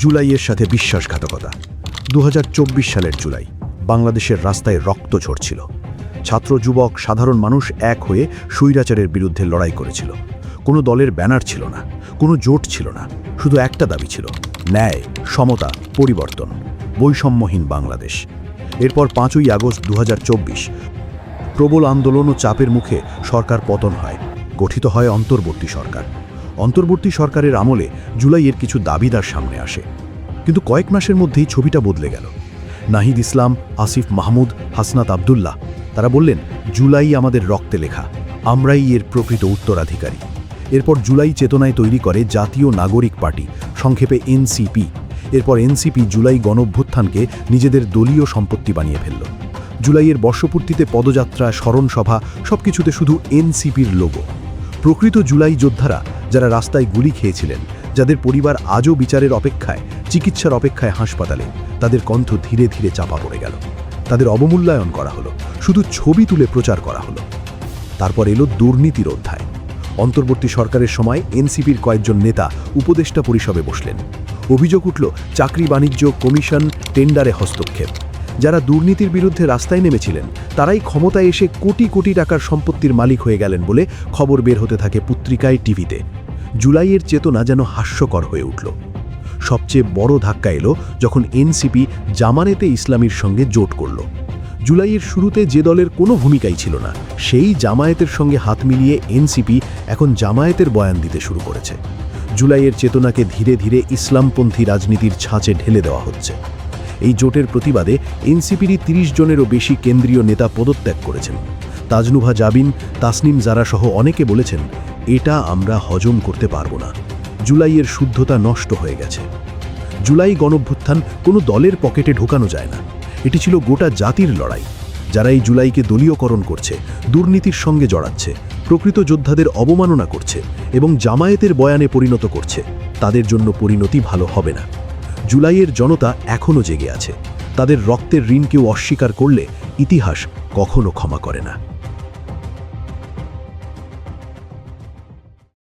জুলাইয়ের সাথে বিশ্বাসঘাতকতা। 2024 সালের জুলাই, বাংলাদেশের রাস্তায় রক্ত ঝরছিল। ছাত্র, যুবক, সাধারণ মানুষ এক হয়ে স্বৈরাচারের বিরুদ্ধে লড়াই করেছিল। কোনো দলের ব্যানার ছিল না, কোনো জোট ছিল না, শুধু একটা দাবি ছিল: ন্যায়, সমতা, পরিবর্তন, বৈষম্যহীন বাংলাদেশ। এরপর 5ই আগস্ট 2024 প্রবল আন্দোলন ও চাপের মুখে সরকার পতন হয়। গঠিত হয় অন্তর্বর্তী সরকার। অন্তর্বর্তী সরকারের আমলে জুলাইয়ের কিছু দাবিদার সামনে আসে, কিন্তু কয়েক মাসের মধ্যেই ছবিটা বদলে গেল। নাহিদ ইসলাম, আসিফ মাহমুদ, হাসনাত আবদুল্লাহ তারা বললেন, জুলাই আমাদের রক্তে লেখা, আমরাই এর প্রকৃত উত্তরাধিকারী। এরপর জুলাই চেতনায় তৈরি করে জাতীয় নাগরিক পার্টি, সংক্ষেপে এনসিপি। এরপর এনসিপি জুলাই গণঅভ্যুত্থানকে নিজেদের দলীয় সম্পত্তি বানিয়ে ফেলল। জুলাইয়ের বর্ষপূর্তিতে পদযাত্রা, স্মরণসভা, সবকিছুতে শুধু এনসিপির লোগো। প্রকৃত জুলাই যোদ্ধারা, যারা রাস্তায় গুলি খেয়েছিলেন, যাদের পরিবার আজও বিচারের অপেক্ষায়, চিকিৎসার অপেক্ষায় হাসপাতালে, তাদের কণ্ঠ ধীরে ধীরে চাপা পড়ে গেল। তাদের অবমূল্যায়ন করা হলো, শুধু ছবি তুলে প্রচার করা হলো। তারপর এলো দুর্নীতির অধ্যায়। অন্তর্বর্তী সরকারের সময় এনসিপির কয়েকজন নেতা উপদেষ্টা পরিষদে বসলেন। অভিযোগ উঠল চাকরি, বাণিজ্য, কমিশন, টেন্ডারে হস্তক্ষেপ। যারা দুর্নীতির বিরুদ্ধে রাস্তায় নেমেছিলেন, তারাই ক্ষমতায় এসে কোটি কোটি টাকার সম্পত্তির মালিক হয়ে গেলেন বলে খবর বের হতে থাকে পত্রিকায়, টিভিতে। জুলাইয়ের চেতনা যেন হাস্যকর হয়ে উঠল। সবচেয়ে বড় ধাক্কা এলো যখন এনসিপি জামায়াতে ইসলামীর সঙ্গে জোট করল। জুলাইয়ের শুরুতে যে দলের কোনো ভূমিকাই ছিল না, সেই জামায়াতের সঙ্গে হাত মিলিয়ে এনসিপি এখন জামায়াতের বয়ান দিতে শুরু করেছে। জুলাইয়ের চেতনাকে ধীরে ধীরে ইসলামপন্থী রাজনীতির ছাঁচে ঢেলে দেওয়া হচ্ছে। এই জোটের প্রতিবাদে এনসিপিরই 30 জনেরও বেশি কেন্দ্রীয় নেতা পদত্যাগ করেছেন। তাজনুভা জাবিন, তাসনিম জারা সহ অনেকে বলেছেন, এটা আমরা হজম করতে পারব না। জুলাইয়ের শুদ্ধতা নষ্ট হয়ে গেছে। জুলাই গণঅভ্যুত্থান কোনো দলের পকেটে ঢোকানো যায় না। এটি ছিল গোটা জাতির লড়াই। যারা এই জুলাইকে দলীয়করণ করছে, দুর্নীতির সঙ্গে জড়াচ্ছে, প্রকৃত যোদ্ধাদের অবমাননা করছে এবং জামায়াতের বয়ানে পরিণত করছে, তাদের জন্য পরিণতি ভালো হবে না। জুলাইয়ের জনতা এখনও জেগে আছে। তাদের রক্তের ঋণ কেউ অস্বীকার করলে ইতিহাস কখনো ক্ষমা করে না।